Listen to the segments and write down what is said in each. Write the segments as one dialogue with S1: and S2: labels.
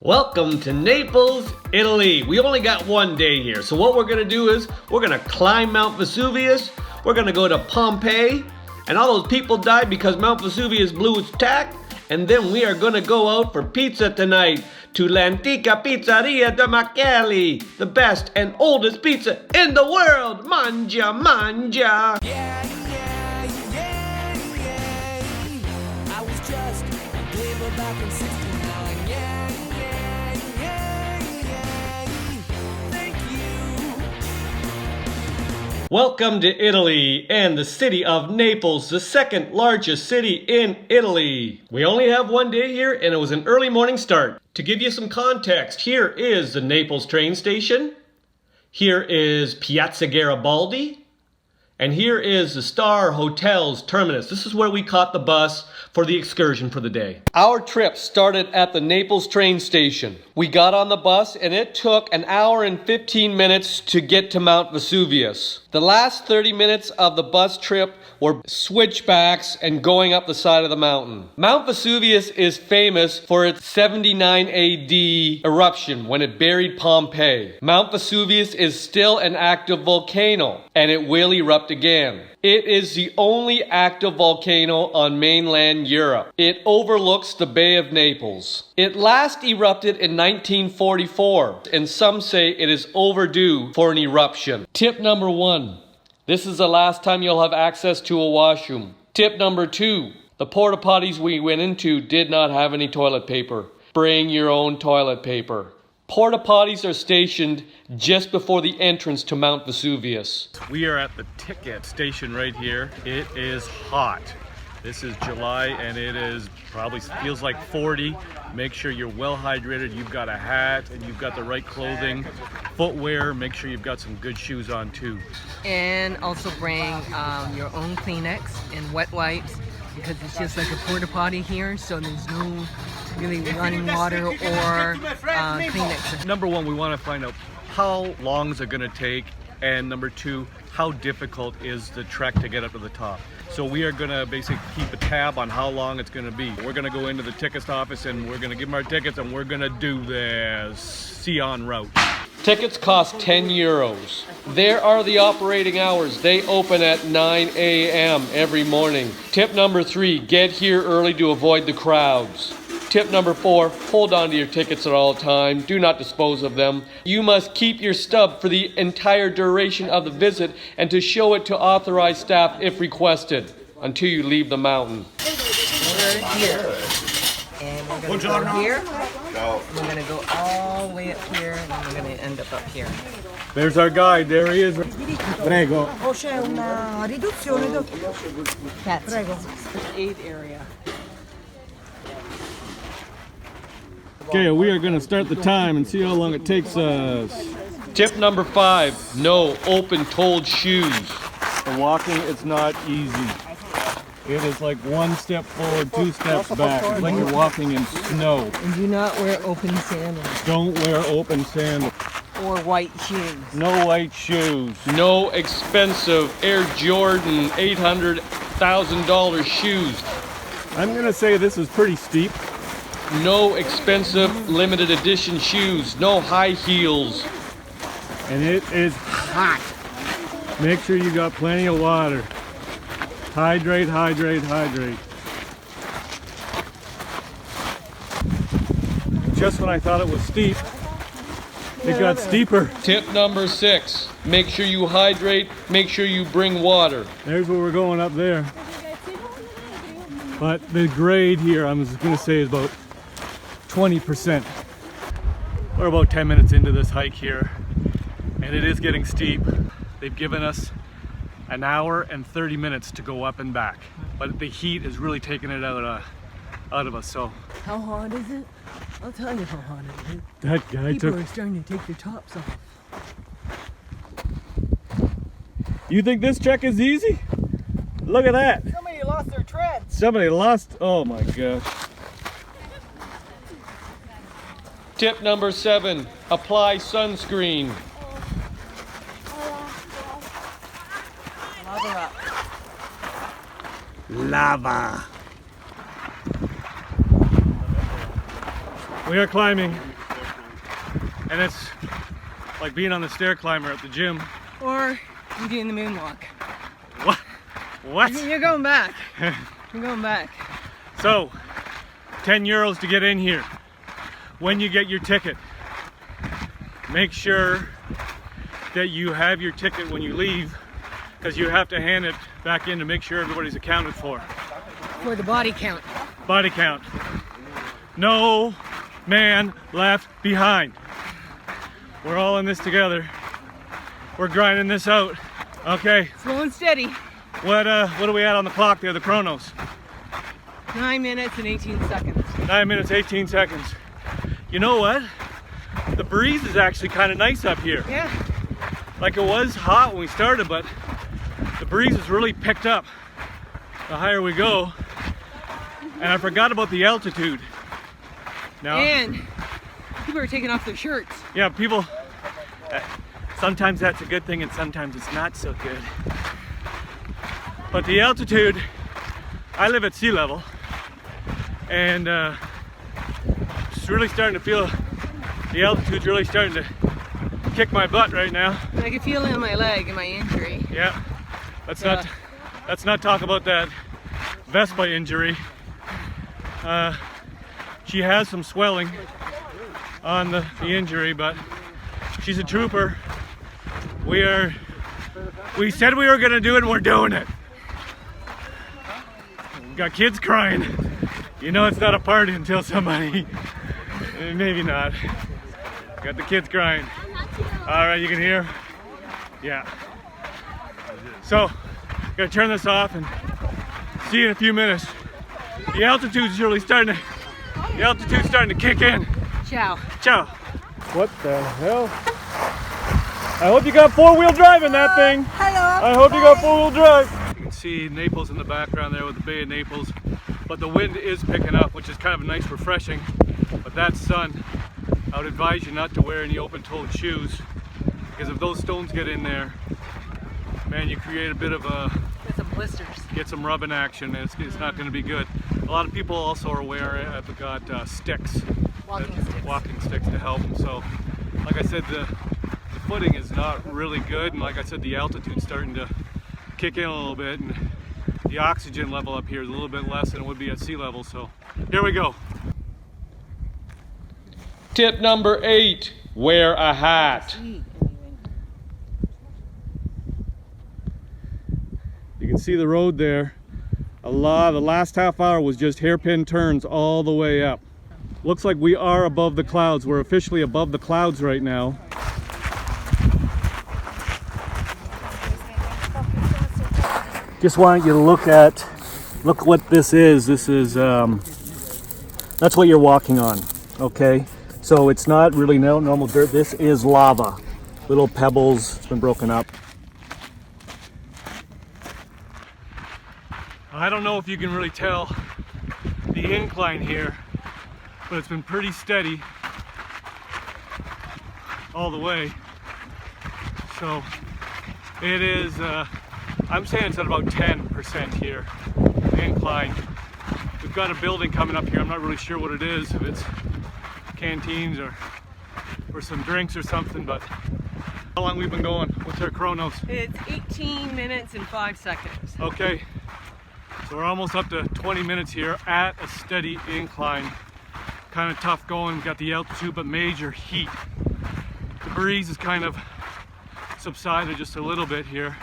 S1: Welcome to Naples, Italy. We only got one day here, so what we're gonna do is we're gonna climb Mount Vesuvius, we're gonna go to Pompeii, and all those people died because Mount Vesuvius blew its tack, and then we are gonna go out for pizza tonight to antica Pizzeria da Michele, the best and oldest pizza in the world. Mangia, mangia.
S2: I was just a gamer back in 69. Thank you.
S1: Welcome to Italy and the city of Naples, the second largest city in Italy. We only have one day here and it was an early morning start. To give you some context, here is the Naples train station. Here is Piazza Garibaldi. And here is the Star Hotel's terminus. This is where we caught the bus for the excursion for the day. Our trip started at the Naples train station. We got on the bus and it took an hour and 15 minutes to get to Mount Vesuvius. The last 30 minutes of the bus trip were switchbacks and going up the side of the mountain. Mount Vesuvius is famous for its 79 AD eruption when it buried Pompeii. Mount Vesuvius is still an active volcano and it will erupt again. It is the only active volcano on mainland Europe. It overlooks the Bay of Naples. It last erupted in 1944, and some say it is overdue for an eruption. Tip number 1. This is the last time you'll have access to a washroom. Tip number 2. The porta potties we went into did not have any toilet paper. Bring your own toilet paper. Porta potties are stationed just before the entrance to Mount Vesuvius. We are at the ticket station right here. It is hot. This is July and it is probably feels like 40. Make sure you're well hydrated. You've got a hat and you've got the right clothing, footwear. Make sure you've got some good shoes on too.
S3: And also bring your own Kleenex and wet wipes because it's just like a porta potty here, so there's no really running water or Kleenex.
S1: Number one, we want to find out how long is it going to take, and number two, how difficult is the trek to get up to the top. So we are going to basically keep a tab on how long it's going to be. We're going to go into the tickets office and we're going to give them our tickets and we're going to do this. See you en route. Tickets cost 10 euros. There are the operating hours. They open at 9 a.m. every morning. Tip number 3, get here early to avoid the crowds. Tip number 4, hold on to your tickets at all times. Do not dispose of them. You must keep your stub for the entire duration of the visit and to show it to authorized staff if requested until you leave the mountain.
S3: We're here. And we're going to go here. We're going to go all the way up here and then we're going to end up here.
S1: There's our guide. There he is. Prego.
S4: O c'è una riduzione dopo. Prego.
S3: Aid area.
S1: Okay, we are going to start the time and see how long it takes us. Tip number 5, no open-toed shoes. For walking, it's not easy. It is like 1 step forward, 2 steps back. It's like you're walking in snow.
S3: And do not wear open sandals.
S1: Don't wear open sandals.
S3: Or white shoes.
S1: No white shoes. No expensive Air Jordan $800,000 shoes. I'm going to say this is pretty steep. No expensive limited edition shoes, no high heels. And it is hot. Make sure you got plenty of water. Hydrate, hydrate, hydrate. Just when I thought it was steep, it got steeper. Tip number 6, make sure you hydrate, make sure you bring water. There's where we're going up there. But the grade here, I'm just gonna say, is about 20%. We're about 10 minutes into this hike here and it is getting steep. They've given us an hour and 30 minutes to go up and back, but the heat is really taking it out of us. So
S3: How hot is it? I'll tell you how hot it is.
S1: that guy
S3: People are starting to take their tops off.
S1: You think this trek is easy? Look at that.
S4: Somebody lost their treads.
S1: Somebody lost, oh my gosh. Tip number 7, apply sunscreen. Lava.
S5: We are climbing, and it's like being on the stair climber at the gym.
S3: Or you're doing the moonwalk.
S5: What? What?
S3: You're going back. You're going back.
S5: So, 10 euros to get in here. When you get your ticket, make sure that you have your ticket when you leave, because you have to hand it back in to make sure everybody's accounted for.
S3: For the body count.
S5: Body count. No man left behind. We're all in this together. We're grinding this out. Okay.
S3: Slow and steady.
S5: What are we at on the clock there, the chronos?
S3: 9 minutes and 18 seconds.
S5: 9 minutes, 18 seconds. You know what? The breeze is actually kind of nice up here.
S3: Yeah.
S5: Like, it was hot when we started, but the breeze has really picked up the higher we go. And I forgot about the altitude. Now,
S3: And people are taking off their shirts.
S5: yeah, people, sometimes that's a good thing and sometimes it's not so good. But the altitude, I live at sea level, and it's really starting to feel, the altitude's really starting to kick my butt right now.
S3: I can feel it in my leg and my injury.
S5: Yeah, let's not talk about that Vespa injury. She has some swelling on the injury, but she's a trooper. We said we were gonna do it and we're doing it. We got kids crying. You know it's not a party until somebody, maybe not. Got the kids crying. All right, you can hear? Yeah. So, gonna turn this off and see you in a few minutes. The altitude's really starting to kick in.
S3: Ciao.
S5: Ciao. What the hell? I hope you got four-wheel drive in that thing.
S4: Hello.
S5: I hope you got four-wheel drive. You can see Naples in the background there with the Bay of Naples, but the wind is picking up, which is kind of nice, refreshing. But that sun, I would advise you not to wear any open-toed shoes, because if those stones get in there, man, you create a bit of a,
S3: Get some blisters.
S5: get some rubbing action, and it's not going to be good. A lot of people also are wearing, I've got sticks, walking sticks to help them. So, like I said, the footing is not really good, and like I said, the altitude's starting to kick in a little bit, and the oxygen level up here is a little bit less than it would be at sea level. So, here we go.
S1: Tip number 8, wear a hat.
S5: You can see the road there. The last half hour was just hairpin turns all the way up. Looks like we are above the clouds. We're officially above the clouds right now. Just want you to look what this is. This is, that's what you're walking on, okay? So it's not really normal dirt. This is lava. Little pebbles, it's been broken up. I don't know if you can really tell the incline here, but it's been pretty steady all the way. So it is, I'm saying it's at about 10% here, incline. We've got a building coming up here. I'm not really sure what it is, if it's canteens or some drinks or something, but how long we've been going? What's our chronos?
S3: It's 18 minutes and 5 seconds.
S5: Okay. So we're almost up to 20 minutes here at a steady incline. Kind of tough going, we've got the altitude, but major heat. The breeze is kind of subsided just a little bit here.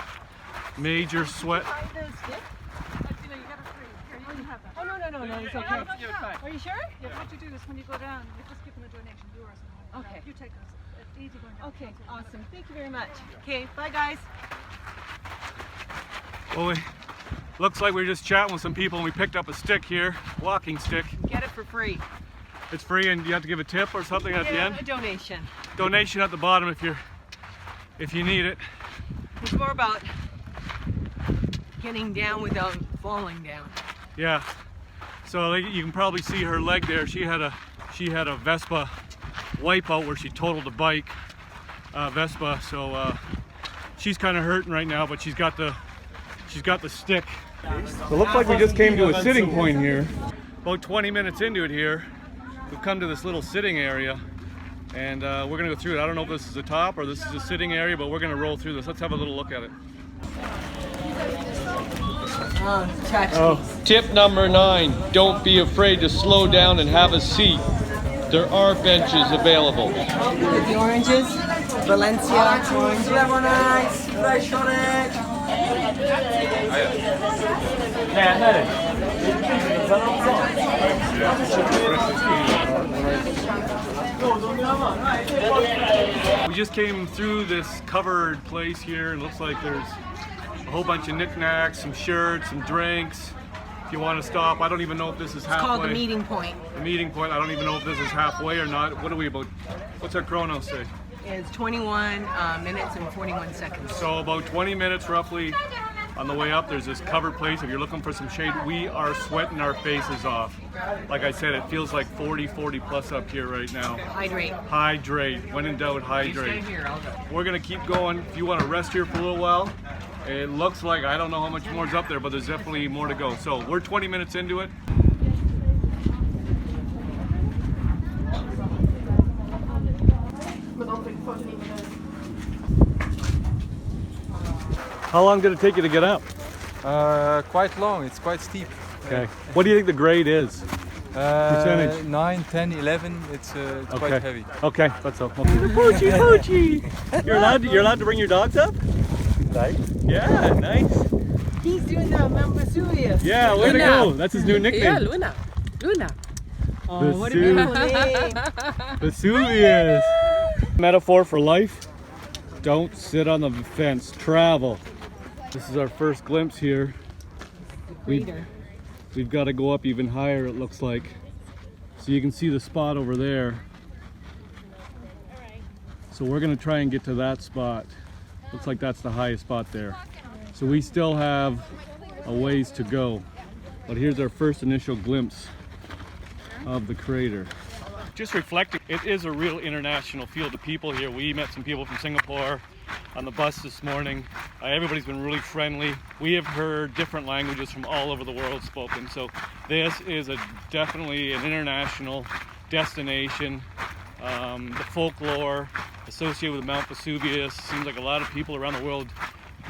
S5: Major sweat.
S3: Oh, no, it's okay. Are you sure?
S6: Yeah, what you do is when you go down, you just give them a donation, €1 or something.
S3: Okay.
S6: You take us. It's easy going down.
S3: Okay, awesome. Thank you very much. Okay, bye guys.
S5: Well, looks like we were just chatting with some people and we picked up a stick here, walking stick.
S3: Get it for free.
S5: It's free and you have to give a tip or something at the end.
S3: A donation.
S5: Donation at the bottom if you need it.
S3: It's more about getting down without falling down.
S5: Yeah. So you can probably see her leg there. She had a Vespa wipeout where she totaled a bike, Vespa. So she's kind of hurting right now, but she's got the stick. So it looks like we just came to a sitting point here. About 20 minutes into it here. we've come to this little sitting area, and we're gonna go through it. I don't know if this is the top or this is a sitting area, but we're gonna roll through this. Let's have a little look at it.
S1: Tip number 9, don't be afraid to slow down and have a seat. There are benches available.
S3: With the oranges, Valencia orange.
S4: Nice, fresh orange.
S5: We just came through this covered place here, and it looks like there's a whole bunch of knickknacks, some shirts, some drinks. If you want to stop, I don't even know if this is halfway.
S3: It's called the meeting point.
S5: The meeting point, I don't even know if this is halfway or not. What are we about? What's our chrono say?
S3: It's 21 minutes and 41 seconds.
S5: So about 20 minutes roughly on the way up. There's this covered place. If you're looking for some shade, we are sweating our faces off. Like I said, it feels like 40 plus up here right now.
S3: Hydrate.
S5: Hydrate. When in doubt, hydrate. We're gonna keep going. If you want to rest here for a little while, it looks like, I don't know how much more is up there, but there's definitely more to go. So we're 20 minutes into it. How long did it take you to get up?
S7: Quite long, it's quite steep.
S5: Okay. What do you think the grade is? Percentage?
S7: 9, 10, 11, it's quite heavy.
S5: Okay, that's all. Poochie! You're allowed to bring your dogs up?
S7: Right?
S5: Yeah, nice.
S3: He's doing the Mount Vesuvius.
S5: Yeah, way to go. That's his new nickname.
S8: Yeah, Luna.
S3: Oh, what a beautiful name.
S5: Vesuvius. Metaphor for life. Don't sit on the fence. Travel. This is our first glimpse here. We've got to go up even higher, it looks like. So you can see the spot over there. So we're going to try and get to that spot. Looks like that's the highest spot there. So we still have a ways to go. But here's our first initial glimpse of the crater. Just reflecting, it is a real international field of people here. We met some people from Singapore on the bus this morning. Everybody's been really friendly. We have heard different languages from all over the world spoken. So this is definitely an international destination. The folklore associated with Mount Vesuvius, seems like a lot of people around the world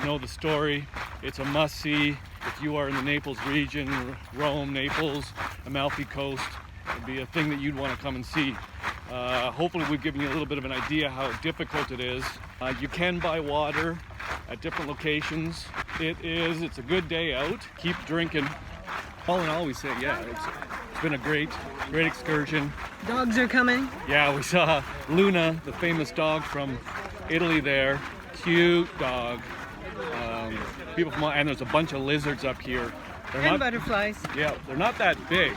S5: know the story. It's a must-see if you are in the Naples region, Rome, Naples, Amalfi Coast. It'd be a thing that you'd want to come and see. Hopefully we've given you a little bit of an idea how difficult it is. You can buy water at different locations. It's a good day out. Keep drinking. All in all, we say, yeah, it's been a great excursion.
S3: Dogs are coming.
S5: Yeah, we saw Luna, the famous dog from Italy there. Cute dog. People from, and there's a bunch of lizards up here.
S3: And butterflies.
S5: Yeah, they're not that big,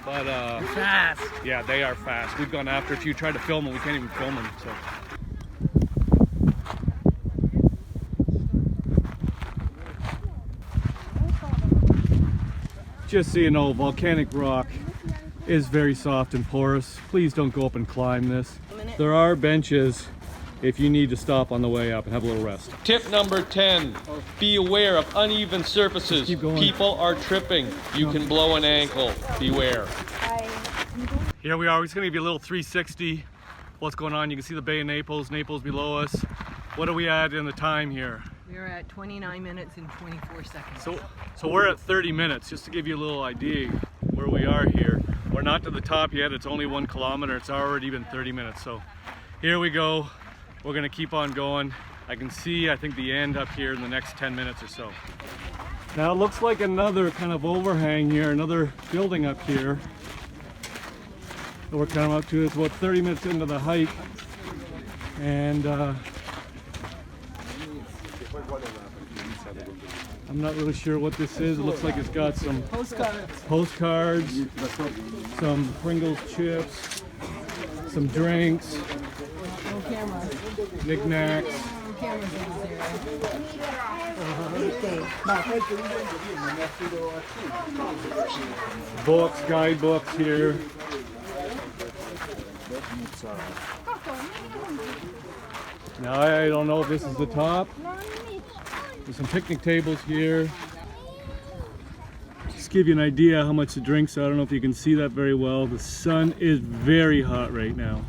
S5: but
S3: Fast.
S5: yeah, they are fast. We've gone after a few, tried to film them, we can't even film them. So. Just so you know, volcanic rock is very soft and porous. Please don't go up and climb this. There are benches if you need to stop on the way up and have a little rest.
S1: Tip number 10, be aware of uneven surfaces.
S5: Keep going.
S1: People are tripping. You can blow an ankle. Beware.
S5: Here we are. We're just gonna give you a little 360. What's going on? You can see the Bay of Naples, Naples below us. What are we at in the time here?
S3: We're at 29 minutes and 24 seconds.
S5: So we're at 30 minutes, just to give you a little idea where we are here. We're not to the top yet. It's only 1 kilometer. It's already been 30 minutes. So here we go. We're gonna keep on going. I can see, I think, the end up here in the next 10 minutes or so. Now it looks like another kind of overhang here, another building up here that we're coming up to. It's about 30 minutes into the hike, and I'm not really sure what this is. It looks like it's got some postcards, some Pringles chips, some drinks, knickknacks. Books, guidebooks here. Now I don't know if this is the top. There's some picnic tables here. Just to give you an idea how much the drinks are. I don't know if you can see that very well. The sun is very hot right now.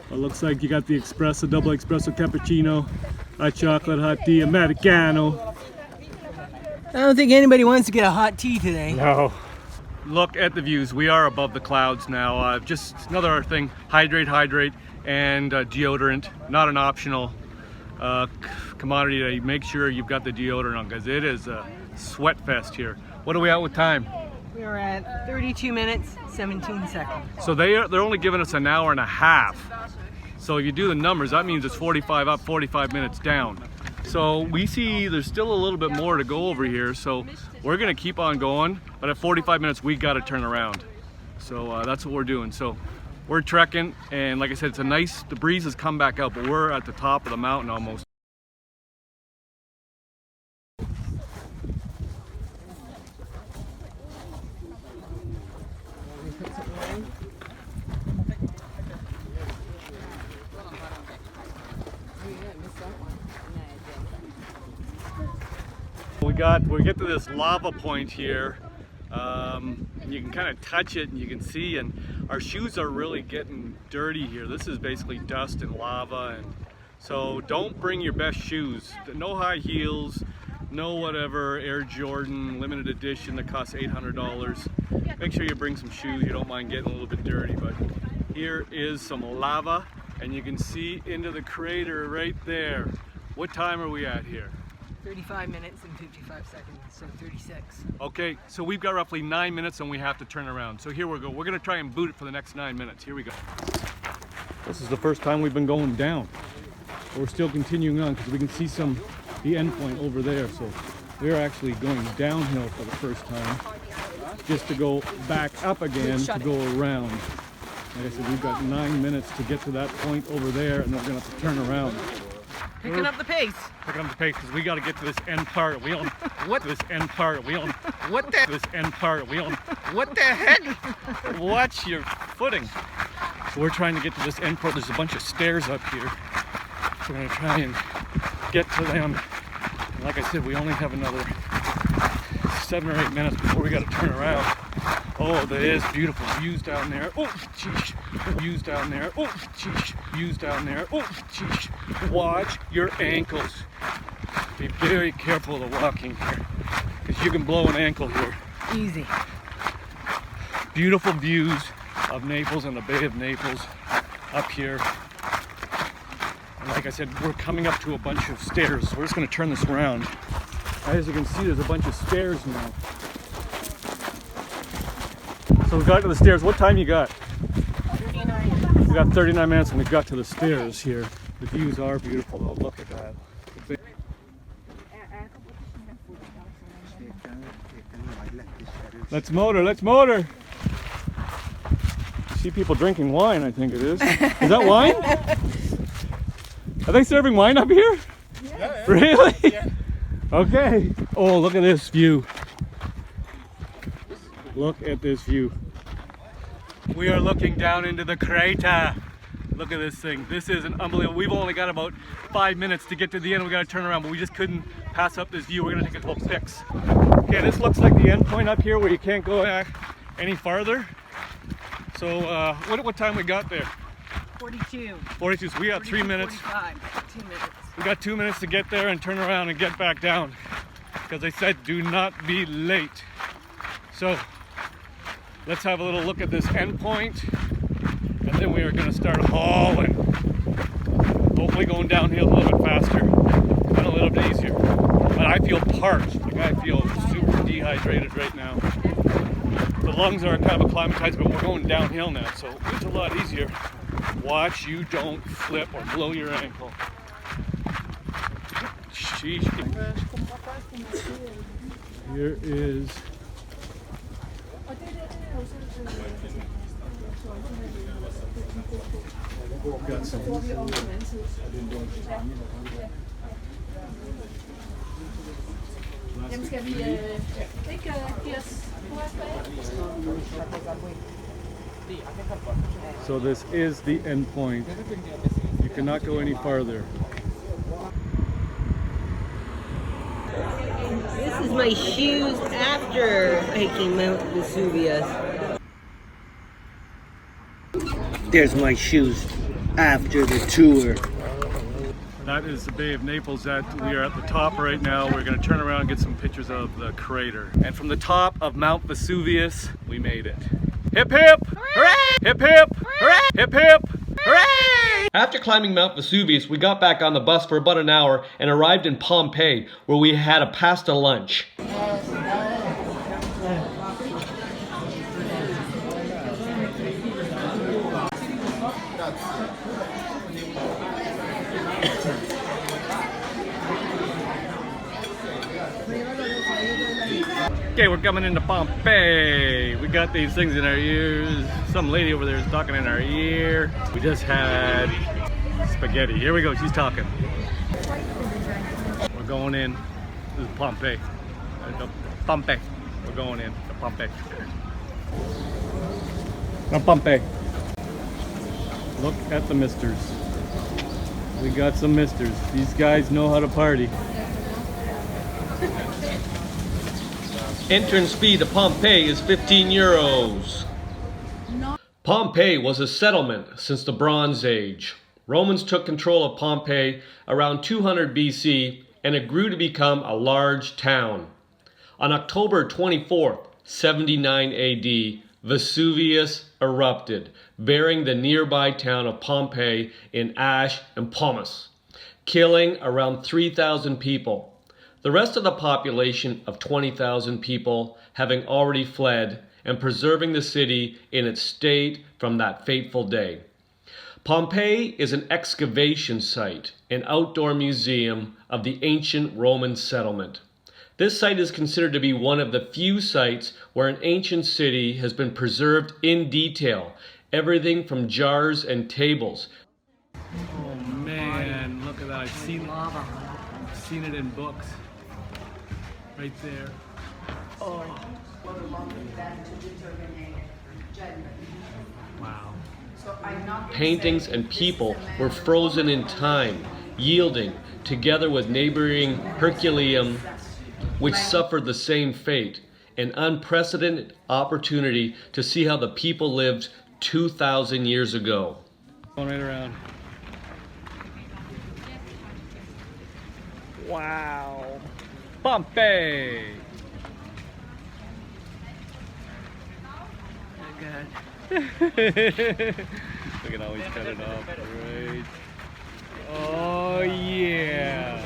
S5: It looks like you got the espresso, double espresso cappuccino, hot chocolate, hot tea, Americano.
S3: I don't think anybody wants to get a hot tea today.
S5: No. Look at the views. We are above the clouds now. Just another thing, hydrate, and deodorant. Not an optional commodity to make sure you've got the deodorant on, because it is a sweat fest here. What are we at with time?
S3: We're at 32 minutes, 17 seconds.
S5: So they're only giving us an hour and a half. So if you do the numbers, that means it's 45 up, 45 minutes down. So we see there's still a little bit more to go over here. So we're gonna keep on going, but at 45 minutes, we gotta turn around. So that's what we're doing. So we're trekking, and like I said, the breeze has come back out, but we're at the top of the mountain almost. We get to this lava point here, and you can kind of touch it and you can see, and our shoes are really getting dirty here. This is basically dust and lava, and so don't bring your best shoes. No high heels, no whatever Air Jordan limited edition that costs $800. Make sure you bring some shoes. You don't mind getting a little bit dirty. But here is some lava, and you can see into the crater right there. What time are we at here?
S3: 35 minutes and 55 seconds, so 36.
S5: Okay, so we've got roughly 9 minutes and we have to turn around. So here we go. We're gonna try and boot it for the next 9 minutes. Here we go. This is the first time we've been going down. We're still continuing on because we can see the end point over there. So we're actually going downhill for the first time, just to go back up again to go around. Like I said, we've got 9 minutes to get to that point over there, and then we're gonna have to turn around.
S3: Picking up the pace.
S5: Picking up the pace because we got to get to this end part. We don't.
S3: What?
S5: This end part. We don't.
S3: What the?
S5: This end part. We don't.
S3: What the heck?
S5: Watch your footing. So we're trying to get to this end part. There's a bunch of stairs up here. So we're gonna try and get to them. And like I said, we only have another 7 or 8 minutes before we got to turn around. Oh, there is beautiful views down there. Oh, geez. Views down there. Oh, geez. Views down there. Oh, geez. Watch your ankles. Be very careful of the walking here, because you can blow an ankle here.
S3: Easy.
S5: Beautiful views of Naples and the Bay of Naples up here. And like I said, we're coming up to a bunch of stairs. So we're just going to turn this around. As you can see, there's a bunch of stairs now. So we got to the stairs. What time you got? 39. We got 39 minutes and we got to the stairs here. The views are beautiful though. Look at that. Let's motor, let's motor. See people drinking wine, I think it is. Is that wine? Are they serving wine up here? Yeah. Really? Yeah. Okay. Oh, look at this view. Look at this view. We are looking down into the crater. Look at this thing. This is an unbelievable. We've only got about 5 minutes to get to the end. We got to turn around, but we just couldn't pass up this view. We're going to take a couple pics. Okay, this looks like the end point up here where you can't go any farther. So what time we got there?
S3: 42.
S5: 42. So we got 3 minutes.
S3: 45. 2 minutes.
S5: We got 2 minutes to get there and turn around and get back down, because they said do not be late. So let's have a little look at this end point, and then we are going to start hauling. Hopefully going downhill a little bit faster and a little bit easier. But I feel parched. Like I feel super dehydrated right now. The lungs are kind of acclimatized, but we're going downhill now, so it's a lot easier. Watch you don't flip or blow your ankle. Sheesh. Here is got some. So this is the end point. You cannot go any farther.
S3: This is my shoes after hiking Mount Vesuvius.
S1: There's my shoes after the tour.
S5: That is the Bay of Naples that we are at the top right now. We're going to turn around and get some pictures of the crater. And from the top of Mount Vesuvius, we made it. Hip hip! Hooray! Hip hip! Hooray! Hip hip! Hooray!
S1: After climbing Mount Vesuvius, we got back on the bus for about an hour and arrived in Pompeii, where we had a pasta lunch.
S5: Okay, we're coming into Pompeii. We got these things in our ears. Some lady over there is talking in our ear. We just had spaghetti. Here we go, she's talking. We're going in. This is Pompeii. Pompeii. We're going in to Pompeii. Now Pompeii. Look at the misters. We got some misters. These guys know how to party.
S1: Entrance fee to Pompeii is 15 euros. Pompeii was a settlement since the Bronze Age. Romans took control of Pompeii around 200 BC and it grew to become a large town. On October 24th, 79 AD, Vesuvius erupted, burying the nearby town of Pompeii in ash and pumice, killing around 3,000 people. The rest of the population of 20,000 people having already fled and preserving the city in its state from that fateful day. Pompeii is an excavation site, an outdoor museum of the ancient Roman settlement. This site is considered to be one of the few sites where an ancient city has been preserved in detail, everything from jars and tables.
S5: Oh man, look at that. I've seen it in books. Right there. Oh. Wow.
S1: Paintings and people were frozen in time, yielding, together with neighboring Herculaneum, which suffered the same fate, an unprecedented opportunity to see how the people lived 2,000 years ago.
S5: Going right around. Wow. Pompeii. Look at how he's cut it off. Right. Oh yeah.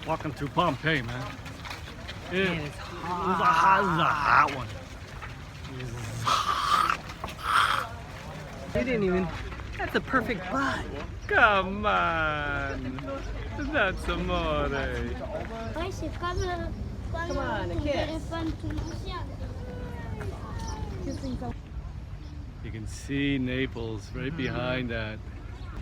S5: Walking through Pompeii, man. It's a hot one.
S3: You didn't even. That's a perfect butt.
S5: Come on. That's amore.
S3: Come on, a kiss.
S5: You can see Naples right behind that.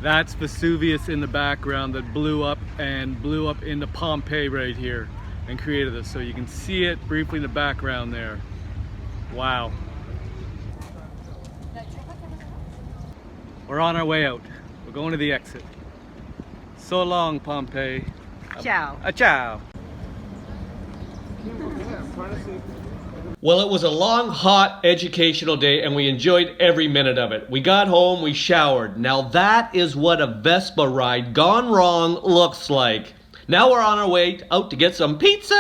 S5: That's Vesuvius in the background that blew up into Pompeii right here and created this. So you can see it briefly in the background there. Wow. We're on our way out. We're going to the exit. So long, Pompeii.
S3: Ciao.
S5: Ciao.
S1: Well, it was a long, hot, educational day, and we enjoyed every minute of it. We got home, we showered. Now that is what a Vespa ride gone wrong looks like. Now we're on our way out to get some pizza!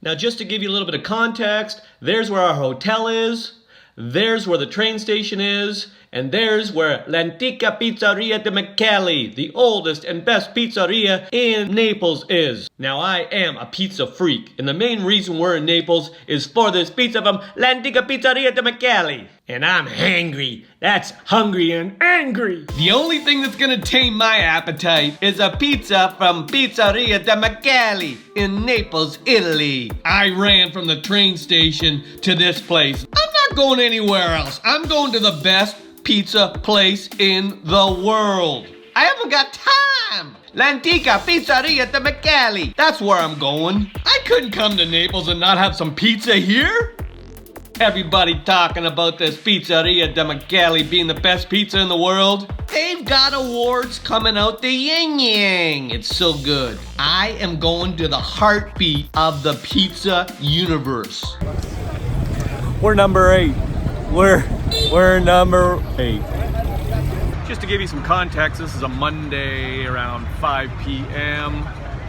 S1: Now just to give you a little bit of context, there's where our hotel is, there's where the train station is, and there's where antica Pizzeria da Michele, the oldest and best pizzeria in Naples, is. Now I am a pizza freak, and the main reason we're in Naples is for this pizza from antica Pizzeria da Michele. And I'm hangry. That's hungry and angry. The only thing that's gonna tame my appetite is a pizza from Pizzeria da Michele in Naples, Italy. I ran from the train station to this place. I'm not not going anywhere else. I'm going to the best pizza place in the world. I haven't got time. L'antica Pizzeria da Michele. That's where I'm going. I couldn't come to Naples and not have some pizza here. Everybody talking about this Pizzeria da Michele being the best pizza in the world. They've got awards coming out the yin-yang. It's so good. I am going to the heartbeat of the pizza universe.
S5: We're number 8. We're number 8. Just to give you some context, this is a Monday around 5 p.m.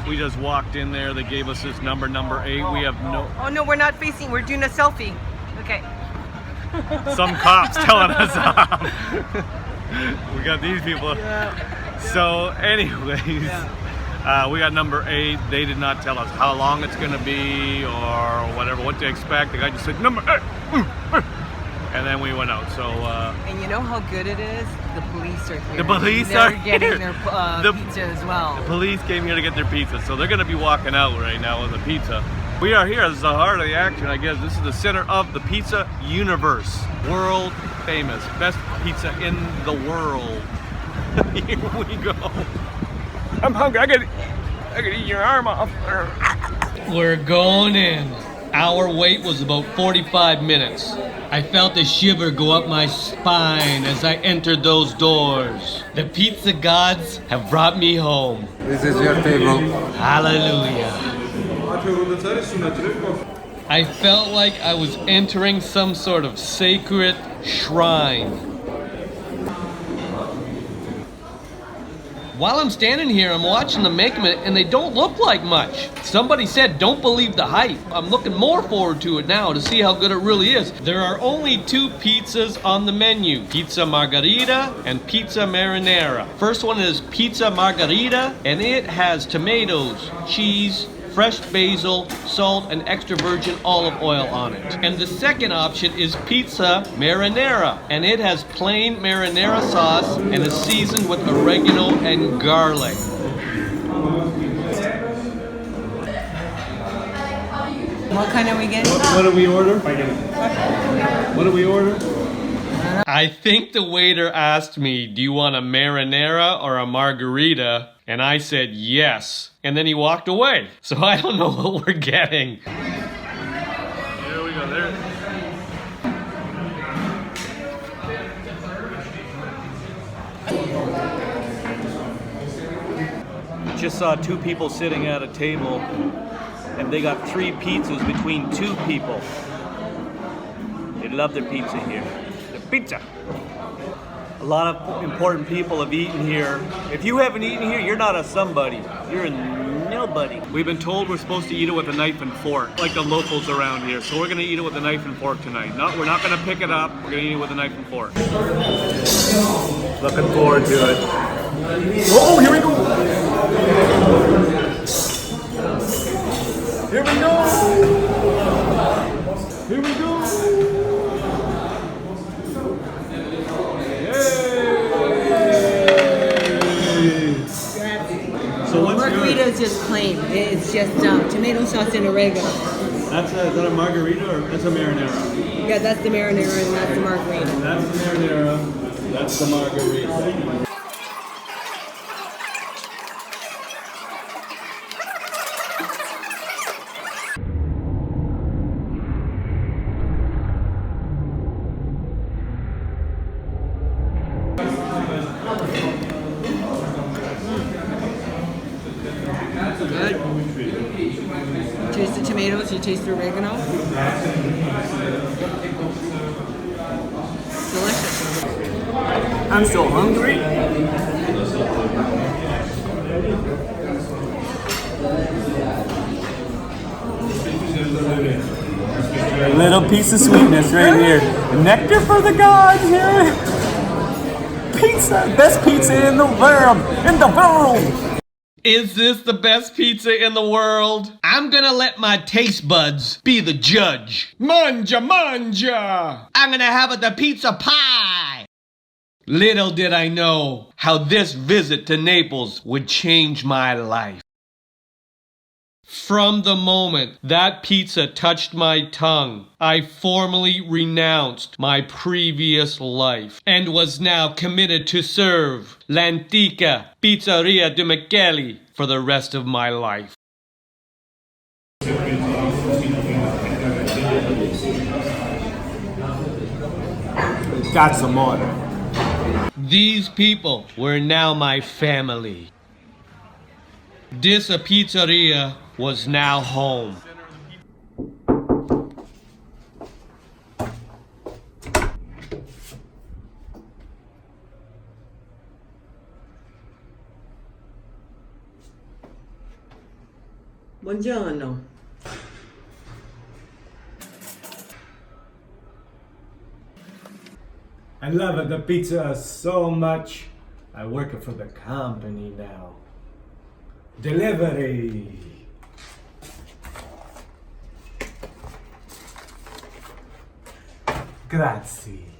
S5: We just walked in there. They gave us this number 8. We have no...
S3: Oh no, we're not facing. We're doing a selfie. Okay.
S5: Some cops telling us off. We got these people. So anyways, we got number 8. They did not tell us how long it's going to be or whatever, what to expect. The guy just said, number 8. And then we went out. So
S3: And you know how good it is? The police are here.
S5: The police
S3: They're
S5: are
S3: getting
S5: here.
S3: their pizza as well.
S5: the police came here to get their pizza. So they're going to be walking out right now with a pizza. We are here. This is the heart of the action, I guess. This is the center of the pizza universe. World famous. Best pizza in the world. Here we go. I'm hungry. I could eat your arm off.
S1: We're going in. Our wait was about 45 minutes. I felt a shiver go up my spine as I entered those doors. The pizza gods have brought me home.
S7: This is your table.
S1: Hallelujah. I felt like I was entering some sort of sacred shrine. While I'm standing here, I'm watching them make them, and they don't look like much. Somebody said, don't believe the hype. I'm looking more forward to it now to see how good it really is. There are only 2 pizzas on the menu, pizza margherita and pizza marinara. First one is pizza margherita, and it has tomatoes, cheese, fresh basil, salt, and extra virgin olive oil on it. And the second option is pizza marinara, and it has plain marinara sauce and is seasoned with oregano and garlic.
S3: What kind are we getting?
S5: What did we order? What did we order?
S1: I think the waiter asked me, do you want a marinara or a margarita? And I said yes. And then he walked away. So I don't know what we're getting.
S5: Here we go. There.
S8: Just saw 2 people sitting at a table, and they got 3 pizzas between 2 people. They love their pizza here. Their pizza. A lot of important people have eaten here. If you haven't eaten here, you're not a somebody. You're a nobody.
S5: We've been told we're supposed to eat it with a knife and fork, like the locals around here. So we're gonna eat it with a knife and fork tonight. No, we're not gonna pick it up. We're gonna eat it with a knife and fork. Looking forward to it. Oh, here we go. Here we go. Here we go. So what's
S3: Margarita is just plain. It's just tomato sauce and oregano.
S5: is that a margarita or that's a marinara?
S3: Yeah, that's the marinara and that's the margarita.
S5: That's the marinara. That's the margarita.
S3: Good. Taste the tomatoes, you taste the oregano. Delicious.
S8: I'm so hungry.
S5: A little piece of sweetness right here. Nectar for the gods here. Pizza, best pizza in the world. In the world.
S1: Is this the best pizza in the world? I'm gonna let my taste buds be the judge. Manja, manja! I'm gonna have the pizza pie! Little did I know how this visit to Naples would change my life. From the moment that pizza touched my tongue, I formally renounced my previous life and was now committed to serve l'antica Pizzeria da Michele for the rest of my life.
S9: Cazzo more.
S1: These people were now my family. This pizzeria was now home.
S3: Buongiorno.
S9: I love the pizza so much. I work for the company now. Delivery. Grazie.